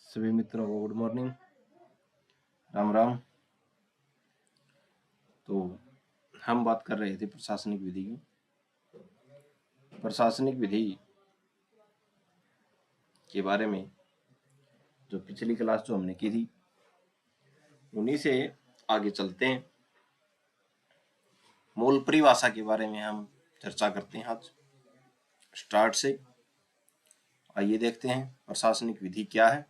सभी मित्रों को गुड मॉर्निंग, राम राम। तो हम बात कर रहे थे प्रशासनिक विधि की। प्रशासनिक विधि के बारे में जो पिछली क्लास जो हमने की थी उन्हीं से आगे चलते हैं। मूल परिभाषा के बारे में हम चर्चा करते हैं आज स्टार्ट से। आइए देखते हैं प्रशासनिक विधि क्या है।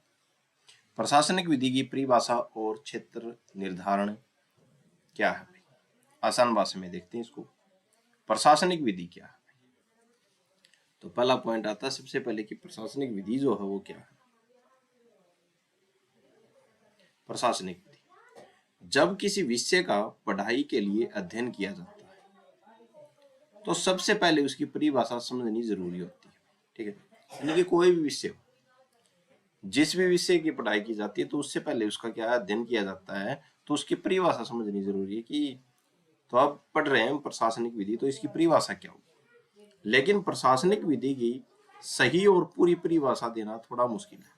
प्रशासनिक विधि की परिभाषा और क्षेत्र निर्धारण क्या है। आसान भाषा में देखते हैं इसको। प्रशासनिक विधि क्या है। तो पहला पॉइंट आता है सबसे पहले कि प्रशासनिक विधि जो है वो क्या है। प्रशासनिक विधि जब किसी विषय का पढ़ाई के लिए अध्ययन किया जाता है तो सबसे पहले उसकी परिभाषा समझनी जरूरी होती है। ठीक है, यानी कि कोई भी विषय, जिस भी विषय की पढ़ाई की जाती है तो उससे पहले उसका क्या अध्ययन किया जाता है, तो उसकी परिभाषा समझनी जरूरी है कि तो आप पढ़ रहे हैं प्रशासनिक विधि, तो इसकी परिभाषा क्या होगी। लेकिन प्रशासनिक विधि की सही और पूरी परिभाषा देना थोड़ा मुश्किल है,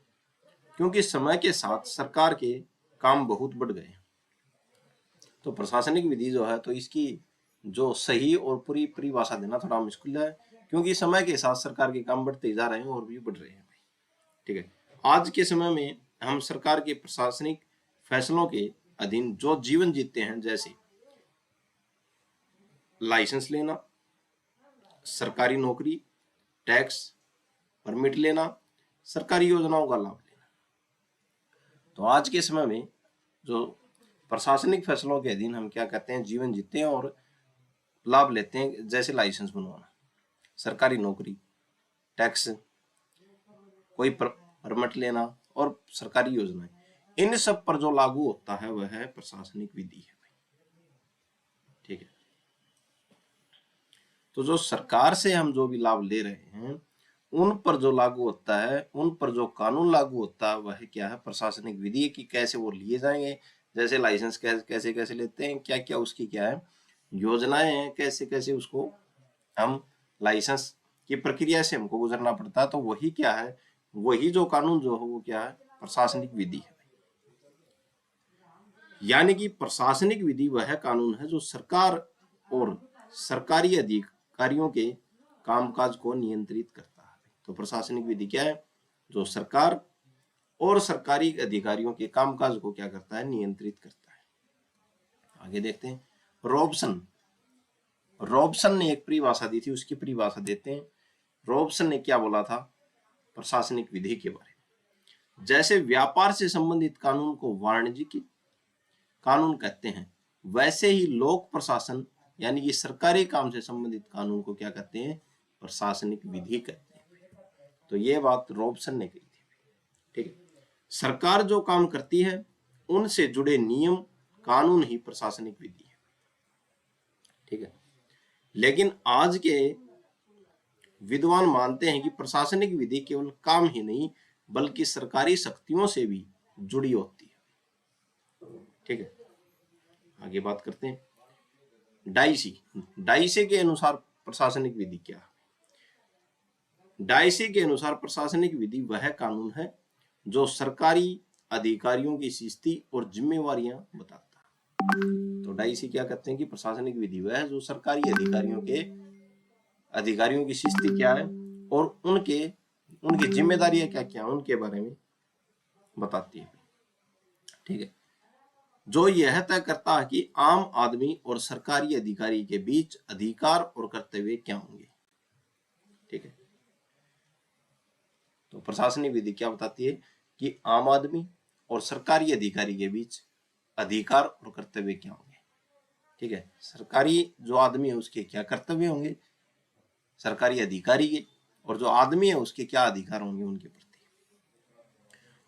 क्योंकि समय के साथ सरकार के काम बहुत बढ़ गए। तो प्रशासनिक विधि जो है तो इसकी जो सही और पूरी परिभाषा देना थोड़ा मुश्किल है, क्योंकि समय के साथ सरकार के काम बढ़ते जा रहे हैं और भी बढ़ रहे हैं। ठीक है, आज के समय में हम सरकार के प्रशासनिक फैसलों के अधीन जो जीवन जीते हैं, जैसे लाइसेंस लेना, सरकारी नौकरी, टैक्स, परमिट लेना, सरकारी योजनाओं का लाभ लेना। तो आज के समय में जो प्रशासनिक फैसलों के अधीन हम क्या कहते हैं, जीवन जीते हैं और लाभ लेते हैं, जैसे लाइसेंस बनवाना, सरकारी नौकरी, टैक्स, कोई परमिट लेना और सरकारी योजनाएं, इन सब पर जो लागू होता है वह है प्रशासनिक विधि है। ठीक है, तो जो सरकार से हम जो भी लाभ ले रहे हैं उन पर जो लागू होता है, उन पर जो कानून लागू होता है वह क्या है, प्रशासनिक विधि की कैसे वो लिए जाएंगे, जैसे लाइसेंस कैसे कैसे लेते हैं, क्या क्या उसकी क्या है योजनाएं हैं, कैसे कैसे उसको हम लाइसेंस की प्रक्रिया से हमको गुजरना पड़ता है। तो वही क्या है, वही जो कानून जो है वो क्या है, प्रशासनिक विधि है। यानी कि प्रशासनिक विधि वह कानून है जो सरकार और सरकारी अधिकारियों के कामकाज को नियंत्रित करता है। तो प्रशासनिक विधि क्या है, जो सरकार और सरकारी अधिकारियों के कामकाज को क्या करता है, नियंत्रित करता है। आगे देखते हैं। रॉबसन ने एक परिभाषा दी थी, उसकी परिभाषा देते हैं। रॉबसन ने क्या बोला था प्रशासनिक विधि के बारे में, जैसे व्यापार से संबंधित कानून को वाणिज्यिक कानून कहते हैं, वैसे ही लोक प्रशासन यानी कि सरकारी काम से संबंधित कानून को क्या कहते हैं, प्रशासनिक विधि कहते हैं। तो ये बात रॉबसन ने कही थी। ठीक है, सरकार जो काम करती है उनसे जुड़े नियम कानून ही प्रशासनिक विधि है। ठीक है, लेकिन आज के विद्वान मानते हैं कि प्रशासनिक विधि केवल काम ही नहीं बल्कि सरकारी शक्तियों से भी जुड़ी होती है। ठीक है, आगे बात करते हैं। डाइसी के अनुसार प्रशासनिक विधि क्या है। डाइसी के अनुसार प्रशासनिक विधि वह कानून है जो सरकारी अधिकारियों की स्थिति और जिम्मेवारियां बताता है। तो डाइसी क्या कहते हैं कि प्रशासनिक विधि वह है जो सरकारी अधिकारियों की स्थिति क्या है और उनकी जिम्मेदारियां क्या क्या उनके बारे में बताती है। ठीक है, जो यह तय करता है कि आम आदमी और सरकारी अधिकारी के बीच अधिकार और कर्तव्य क्या होंगे। ठीक है, तो प्रशासनिक विधि क्या बताती है कि आम आदमी और सरकारी अधिकारी के बीच अधिकार और कर्तव्य क्या होंगे। ठीक है, सरकारी जो आदमी है उसके क्या कर्तव्य होंगे, सरकारी अधिकारी के, और जो आदमी है उसके क्या अधिकार होंगे उनके प्रति।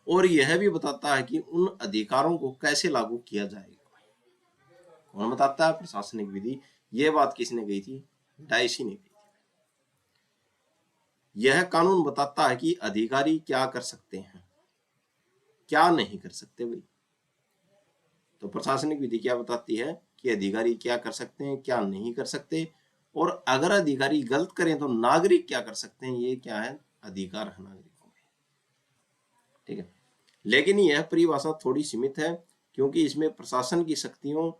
और यह भी बताता है कि उन अधिकारों को कैसे लागू किया जाएगा। कौन बताता है, प्रशासनिक विधि। यह बात किसने कही थी, डाइसी ने कही थी। यह कानून बताता है कि अधिकारी क्या कर सकते हैं, क्या नहीं कर सकते भाई। तो प्रशासनिक विधि क्या बताती है कि अधिकारी क्या कर सकते हैं, क्या नहीं कर सकते, और अगर अधिकारी गलत करें तो नागरिक क्या कर सकते हैं। ये क्या है, अधिकार है नागरिकों में। ठीक है, लेकिन यह परिभाषा थोड़ी सीमित है क्योंकि इसमें प्रशासन की शक्तियों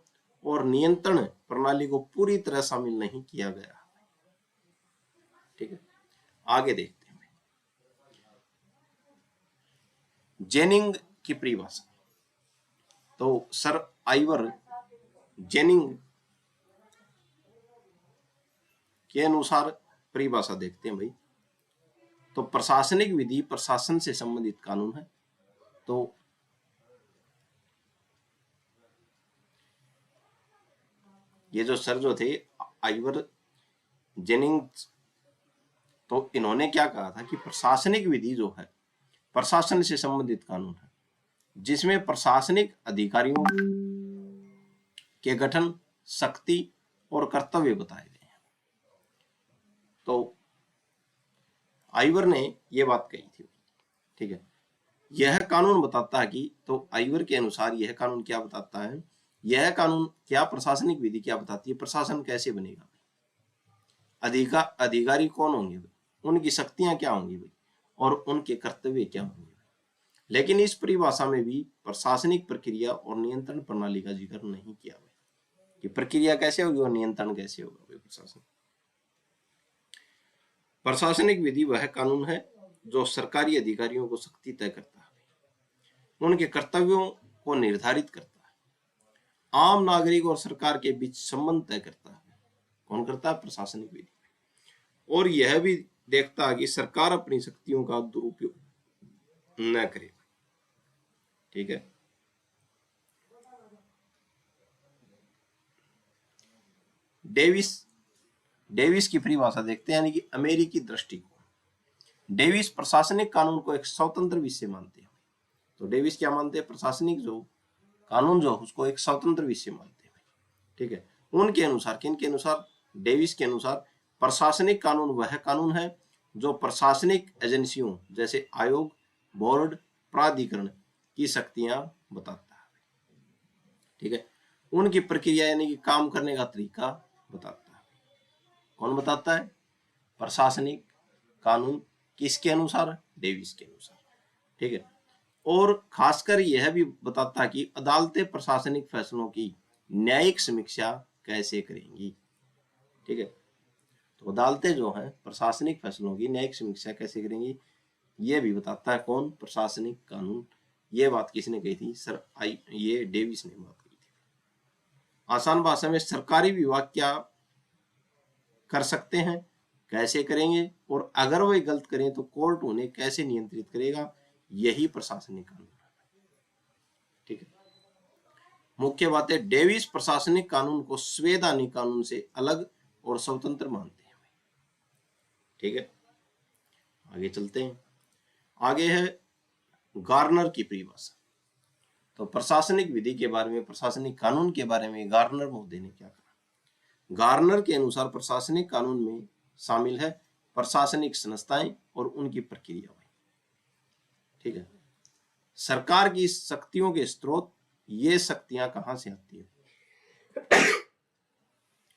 और नियंत्रण प्रणाली को पूरी तरह शामिल नहीं किया गया। ठीक है, आगे देखते हैं। जेनिंग की परिभाषा, तो सर आइवर जेनिंग के अनुसार परिभाषा देखते हैं भाई। तो प्रशासनिक विधि प्रशासन से संबंधित कानून है। तो ये जो सर जो थे आइवर जेनिंग्स, तो इन्होंने क्या कहा था कि प्रशासनिक विधि जो है प्रशासन से संबंधित कानून है जिसमें प्रशासनिक अधिकारियों के गठन, शक्ति और कर्तव्य बताए गए हैं। तो आइवर ने यह बात कही थी। ठीक है, यह कानून बताता है कि, तो आइवर के अनुसार यह कानून क्या बताता है, यह कानून क्या प्रशासनिक विधि क्या बताती है, प्रशासन कैसे बनेगा, अधिकारी कौन होंगे, उनकी शक्तियां क्या होंगी भाई, और उनके कर्तव्य क्या होंगे। लेकिन इस परिभाषा में भी प्रशासनिक प्रक्रिया और नियंत्रण प्रणाली का जिक्र नहीं किया भाई, कि प्रक्रिया कैसे होगी और नियंत्रण कैसे होगा भाई प्रशासन। प्रशासनिक विधि वह कानून है जो सरकारी अधिकारियों को शक्ति तय करता है, उनके कर्तव्यों को निर्धारित करता है, आम नागरिक और सरकार के बीच संबंध तय करता है। कौन करता है? प्रशासनिक विधि। और यह भी देखता है कि सरकार अपनी शक्तियों का दुरुपयोग न करे। ठीक है, डेविस की परिभाषा देखते हैं, यानी कि अमेरिकी दृष्टिकोण। डेविस प्रशासनिक कानून को एक स्वतंत्र विषय मानते हैं। तो डेविस क्या मानते हैं? प्रशासनिक जो कानून जो उसको एक स्वतंत्र विषय मानते हैं। ठीक है, उनके अनुसार, किनके अनुसार? डेविस के अनुसार प्रशासनिक कानून वह कानून है जो प्रशासनिक एजेंसियों जैसे आयोग, बोर्ड, प्राधिकरण की शक्तियां बताता है। ठीक है, उनकी प्रक्रिया यानी कि काम करने का तरीका बताता है। कौन बताता है? प्रशासनिक कानून। किसके अनुसार? डेविस के अनुसार। ठीक है, और खासकर यह भी बताता है कि अदालतें प्रशासनिक फैसलों की न्यायिक समीक्षा कैसे करेंगी। ठीक है, तो अदालतें जो हैं प्रशासनिक फैसलों की न्यायिक समीक्षा कैसे करेंगी, यह भी बताता है कौन? प्रशासनिक कानून। यह बात किसने कही थी? सर ये डेविस ने बात कही थी। आसान भाषा में सरकारी विभाग क्या कर सकते हैं, कैसे करेंगे, और अगर वे गलत करें तो कोर्ट उन्हें कैसे नियंत्रित करेगा, यही प्रशासनिक कानून है। ठीक है, मुख्य बात है डेविस प्रशासनिक कानून को संवैधानिक कानून से अलग और स्वतंत्र मानते हैं। ठीक है, आगे चलते हैं। आगे है गार्नर की परिभाषा। तो प्रशासनिक विधि के बारे में, प्रशासनिक कानून के बारे में गार्नर महोदय ने क्या कहा? गार्नर के अनुसार प्रशासनिक कानून में शामिल है प्रशासनिक संस्थाएं और उनकी प्रक्रिया। ठीक है, सरकार की शक्तियों के स्रोत, ये शक्तियां कहां से आती है?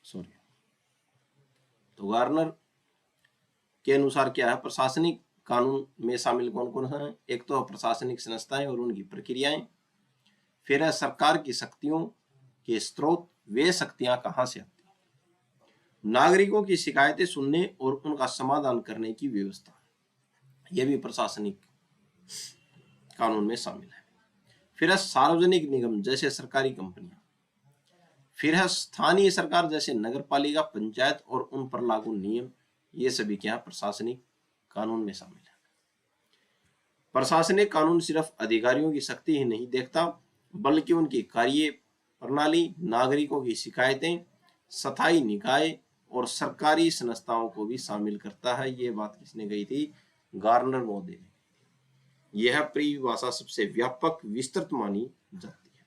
सॉरी। तो गार्नर के अनुसार क्या है? प्रशासनिक कानून में शामिल कौन कौन है? एक तो प्रशासनिक संस्थाएं और उनकी प्रक्रियाएं, फिर है सरकार की शक्तियों के स्रोत, वे शक्तियां कहां से आती हैं, नागरिकों की शिकायतें सुनने और उनका समाधान करने की व्यवस्था, यह भी प्रशासनिक कानून में शामिल है। फिर है सार्वजनिक निगम जैसे सरकारी कंपनियां, फिर है स्थानीय सरकार जैसे नगर पालिका, पंचायत और उन पर लागू नियम, ये सभी क्या प्रशासनिक कानून में शामिल है। प्रशासनिक कानून सिर्फ अधिकारियों की शक्ति ही नहीं देखता, बल्कि उनकी कार्य प्रणाली, नागरिकों की शिकायतें, स्थायी निकाय और सरकारी संस्थाओं को भी शामिल करता है। ये बात किसने कही थी? गार्नर महोदय ने। यह परिभाषा सबसे व्यापक विस्तृत मानी जाती है।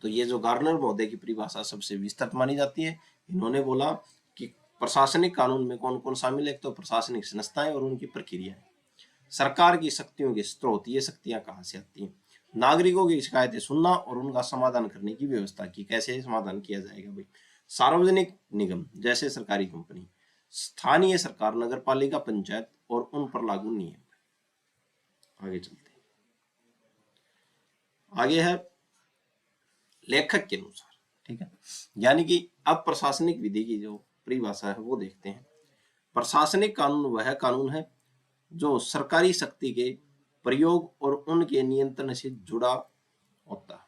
तो ये जो गार्नर महोदय की परिभाषा सबसे विस्तृत मानी जाती है, इन्होंने बोला कि प्रशासनिक कानून में कौन कौन शामिल है? तो प्रशासनिक संस्थाएं और उनकी प्रक्रियाएं, सरकार की शक्तियों के स्रोत, ये शक्तियां कहां से आती हैं, नागरिकों की शिकायतें सुनना और उनका समाधान करने की व्यवस्था की, कैसे समाधान किया जाएगा भाई, सार्वजनिक निगम जैसे सरकारी कंपनी, स्थानीय सरकार, नगर पालिका, पंचायत और उन पर लागू नियम। आगे चलते हैं। आगे है लेखक के अनुसार, ठीक है। यानी कि अब प्रशासनिक विधि की जो परिभाषा है वो देखते हैं। प्रशासनिक कानून वह कानून है जो सरकारी शक्ति के प्रयोग और उनके नियंत्रण से जुड़ा होता है।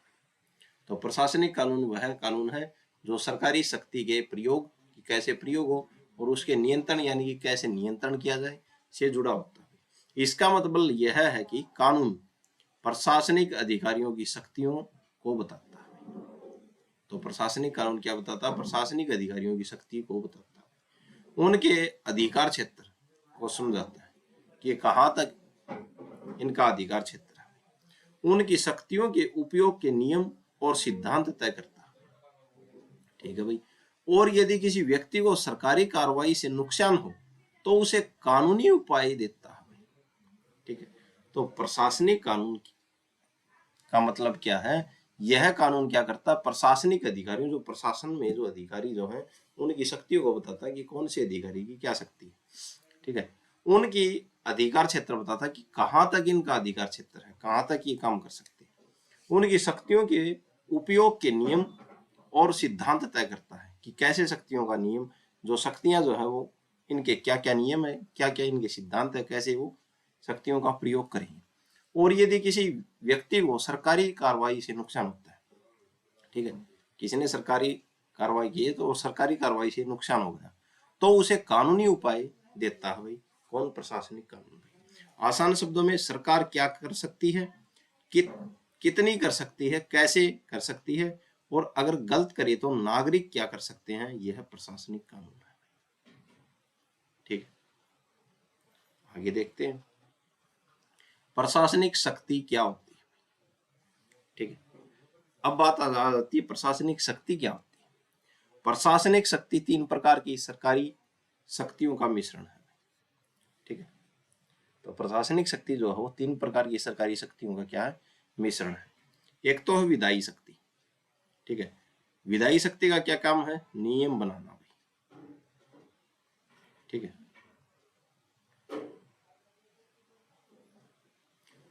तो प्रशासनिक कानून वह कानून है जो सरकारी शक्ति के प्रयोग, कैसे प्रयोग हो और उसके नियंत्रण यानी कि कैसे नियंत्रण किया जाए से जुड़ा होता है। इसका मतलब यह है कि कानून प्रशासनिक अधिकारियों की शक्तियों को बताता है। तो प्रशासनिक कानून क्या बताता है? प्रशासनिक अधिकारियों की शक्ति को बताता है, उनके अधिकार क्षेत्र को समझाता है कि कहां तक इनका अधिकार क्षेत्र है, उनकी शक्तियों के उपयोग के नियम और सिद्धांत तय करता है, ठीक है भाई। और यदि किसी व्यक्ति को सरकारी कार्रवाई से नुकसान हो तो उसे कानूनी उपाय देता है, ठीक है। तो प्रशासनिक कानून का मतलब क्या है? यह कानून क्या करता है? प्रशासनिक अधिकारियों, जो प्रशासन में जो अधिकारी जो है उनकी शक्तियों को बताता है कि कौन से अधिकारी की क्या शक्ति है, ठीक है। उनकी अधिकार क्षेत्र बताता है कि कहां तक इनका अधिकार क्षेत्र है, कहां तक ये काम कर सकते हैं। उनकी शक्तियों के उपयोग के नियम और सिद्धांत तय करता है कि कैसे शक्तियों का नियम, जो शक्तियां जो है वो इनके क्या क्या नियम है, क्या क्या इनके सिद्धांत है, कैसे वो शक्तियों का प्रयोग करेंगे। और यदि किसी व्यक्ति को सरकारी कार्रवाई से नुकसान होता है, ठीक है, किसी ने सरकारी कार्रवाई की है तो सरकारी कार्रवाई से नुकसान हो गया तो उसे कानूनी उपाय देता है भाई कौन? प्रशासनिक कानून। आसान शब्दों में सरकार क्या कर सकती है, कितनी कर सकती है, कैसे कर सकती है, और अगर गलत करे तो नागरिक क्या कर सकते हैं, यह प्रशासनिक कानून है, ठीक है। आगे देखते हैं प्रशासनिक शक्ति क्या होती है, ठीक है। अब बात आ जाती है प्रशासनिक शक्ति क्या होती है। प्रशासनिक शक्ति तीन प्रकार की सरकारी शक्तियों का मिश्रण है, ठीक है। तो प्रशासनिक शक्ति जो है वो तीन प्रकार की सरकारी शक्तियों का क्या है? मिश्रण है। एक तो है विधायी शक्ति, ठीक है। विधायी शक्ति का क्या काम है? नियम बनाना भी, ठीक है।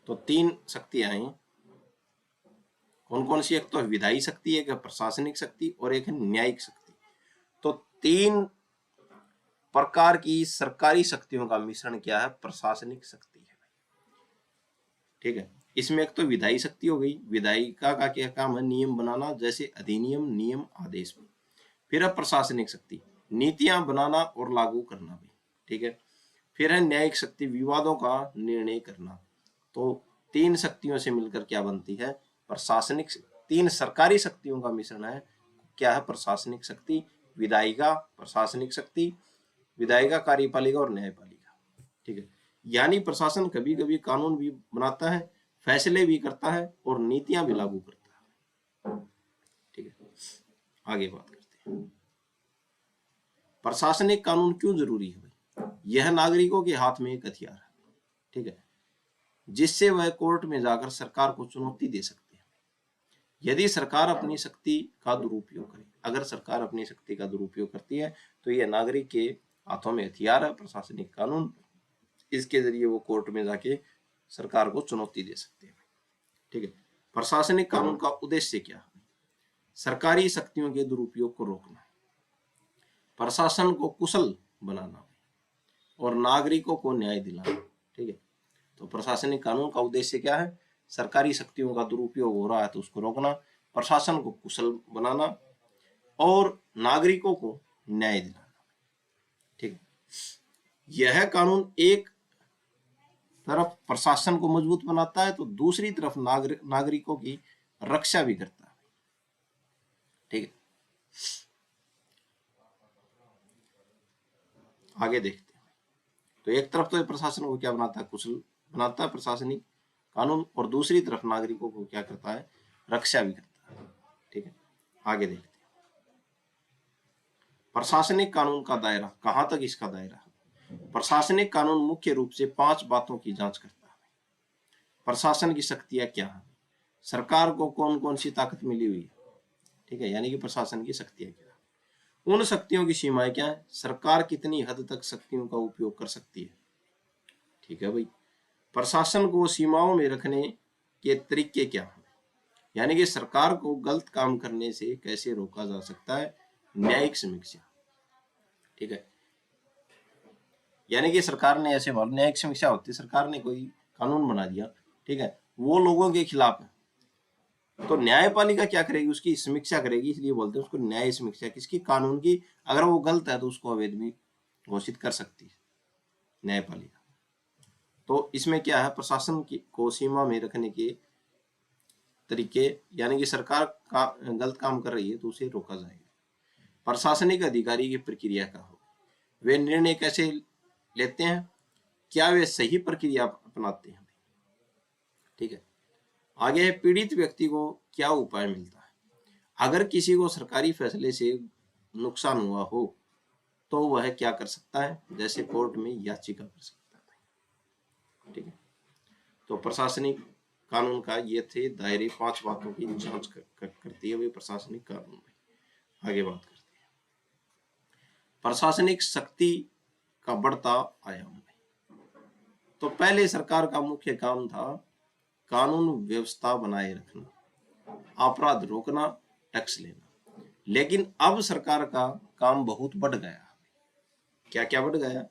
तो तीन शक्तियां हैं, कौन कौन सी? एक तो विधायी शक्ति, एक है प्रशासनिक शक्ति और एक है न्यायिक शक्ति। तो तीन प्रकार की सरकारी शक्तियों का मिश्रण क्या है? प्रशासनिक शक्ति है, ठीक है। इसमें एक तो विधायी शक्ति हो गई, विधायिका का क्या काम है? नियम बनाना, जैसे अधिनियम, नियम, आदेश। फिर है प्रशासनिक शक्ति, नीतियां बनाना और लागू करना भी, ठीक है। फिर है न्यायिक शक्ति, विवादों का निर्णय करना। तो तीन शक्तियों से मिलकर क्या बनती है? प्रशासनिक। तीन सरकारी शक्तियों का मिश्रण है, क्या है? प्रशासनिक शक्ति। विधायिका, प्रशासनिक शक्ति, विधायिका, कार्यपालिका और न्यायपालिका, ठीक है। यानी प्रशासन कभी कभी कानून भी बनाता है, फैसले भी करता है और नीतियां भी लागू करता है, ठीक है। आगे बात करते हैं प्रशासनिक कानून क्यों जरूरी है भाई। यह नागरिकों के हाथ में एक हथियार है, ठीक है, जिससे वह कोर्ट में जाकर सरकार को चुनौती दे सकते हैं यदि सरकार अपनी शक्ति का दुरुपयोग करे। अगर सरकार अपनी शक्ति का दुरुपयोग करती है तो यह नागरिक के हाथों में हथियार है, प्रशासनिक कानून। इसके जरिए वो कोर्ट में जाके सरकार को चुनौती दे सकते हैं, ठीक है। प्रशासनिक कानून का उद्देश्य क्या है? सरकारी शक्तियों के दुरुपयोग को रोकना, प्रशासन को कुशल बनाना और नागरिकों को न्याय दिलाना, ठीक है। तो प्रशासनिक कानून का उद्देश्य क्या है? सरकारी शक्तियों का दुरुपयोग हो रहा है तो उसको रोकना, प्रशासन को कुशल बनाना और नागरिकों को न्याय दिलाना, ठीक है। यह कानून एक तरफ प्रशासन को मजबूत बनाता है तो दूसरी तरफ नागरिकों की रक्षा भी करता है, ठीक है। आगे देखते हैं। तो एक तरफ तो प्रशासन को क्या बनाता है? कुशल बनाता है प्रशासनिक कानून, और दूसरी तरफ नागरिकों को क्या करता है? रक्षा भी करता है, ठीक है। आगे देखते हैं प्रशासनिक कानून का दायरा, कहां तक इसका दायरा है। प्रशासनिक कानून मुख्य रूप से 5 बातों की जांच करता है। प्रशासन की शक्तियां क्या है, सरकार को कौन कौन सी ताकत मिली हुई है, ठीक है, यानी कि प्रशासन की शक्तियां क्या है, उन शक्तियों की सीमाएं क्या है, सरकार कितनी हद तक शक्तियों का उपयोग कर सकती है, ठीक है भाई। प्रशासन को सीमाओं में रखने के तरीके क्या हैं, यानी कि सरकार को गलत काम करने से कैसे रोका जा सकता है, न्यायिक समीक्षा। ठीक है, यानी कि सरकार ने ऐसे न्यायिक समीक्षा होती है, सरकार ने कोई कानून बना दिया, ठीक है, वो लोगों के खिलाफ है, तो न्यायपालिका क्या करेगी, उसकी समीक्षा करेगी, इसलिए बोलते हैं उसको न्याय समीक्षा, किसकी, कानून की। अगर वो गलत है तो उसको अवैध भी घोषित कर सकती है न्यायपालिका। तो इसमें क्या है, प्रशासन को सीमा में रखने के तरीके, यानी कि सरकार का गलत काम कर रही है तो उसे रोका जाएगा। प्रशासनिक अधिकारी की प्रक्रिया का हो, वे निर्णय कैसे लेते हैं, क्या वे सही प्रक्रिया अपनाते हैं। ठीक है, आगे है पीड़ित व्यक्ति को क्या उपाय मिलता है। अगर किसी को सरकारी फैसले से नुकसान हुआ हो तो वह क्या कर सकता है, जैसे कोर्ट में याचिका कर सकता है। ठीक है, तो प्रशासनिक कानून का ये थे दायरे, 5 बातों की जांच करती है वे प्रशासनिक कानून में। आगे बात करते हैं प्रशासनिक शक्ति का बढ़ता आयाम। तो पहले सरकार का मुख्य काम था कानून व्यवस्था बनाए रखना, अपराध रोकना, टैक्स लेना, लेकिन अब सरकार का काम बहुत बढ़ गया। क्या क्या बढ़ गया,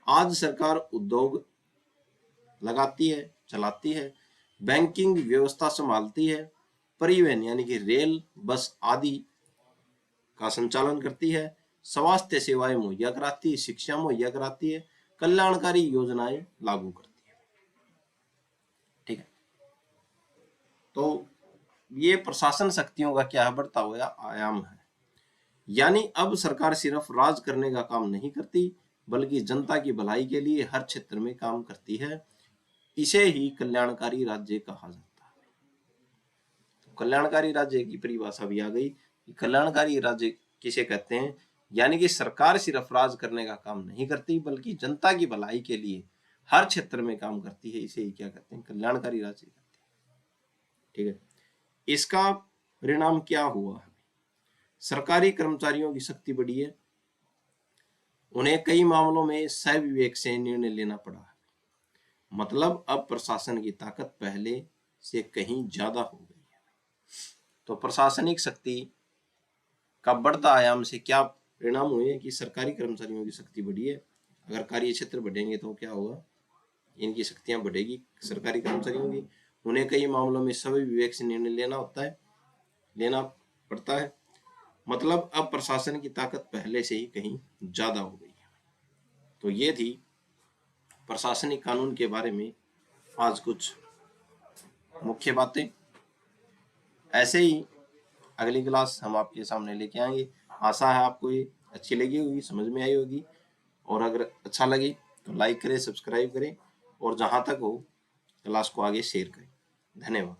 आज सरकार उद्योग लगाती है, चलाती है, बैंकिंग व्यवस्था संभालती है, परिवहन यानी कि रेल, बस आदि का संचालन करती है, स्वास्थ्य सेवाएं मुहैया कराती है, शिक्षा मुहैया कराती है, कल्याणकारी योजनाएं लागू करती है। ठीक है, तो ये प्रशासन शक्तियों का क्या है, बढ़ता हुआ आयाम है। यानी अब सरकार सिर्फ राज करने का काम नहीं करती बल्कि जनता की भलाई के लिए हर क्षेत्र में काम करती है। इसे ही कल्याणकारी राज्य कहा जाता है। तो कल्याणकारी राज्य की परिभाषा भी आ गई। कल्याणकारी राज्य किसे कहते हैं, यानी कि सरकार सिर्फ राज करने का काम नहीं करती बल्कि जनता की भलाई के लिए हर क्षेत्र में काम करती है। इसे ही क्या कहते हैं, कल्याणकारी राज्य कहते हैं। ठीक है, इसका परिणाम क्या हुआ, सरकारी कर्मचारियों की शक्ति बढ़ी है, उन्हें कई मामलों में सविवेक से निर्णय लेना पड़ा है। मतलब अब प्रशासन की ताकत पहले से कहीं ज्यादा हो गई है। तो प्रशासनिक शक्ति का बढ़ता आयाम से क्या परिणाम हुए कि सरकारी कर्मचारियों की शक्ति बढ़ी है। अगर कार्य क्षेत्र बढ़ेंगे तो क्या होगा, इनकी शक्तियां बढ़ेगी सरकारी कर्मचारियों की, उन्हें कई मामलों में सविवेक से निर्णय लेना पड़ता है। मतलब अब प्रशासन की ताकत पहले से ही कहीं ज्यादा हो गई है। तो ये थी प्रशासनिक कानून के बारे में आज कुछ मुख्य बातें। ऐसे ही अगली क्लास हम आपके सामने लेके आएंगे। आशा है आपको ये अच्छी लगी होगी, समझ में आई होगी, और अगर अच्छा लगे तो लाइक करें, सब्सक्राइब करें, और जहां तक हो क्लास को आगे शेयर करें। धन्यवाद।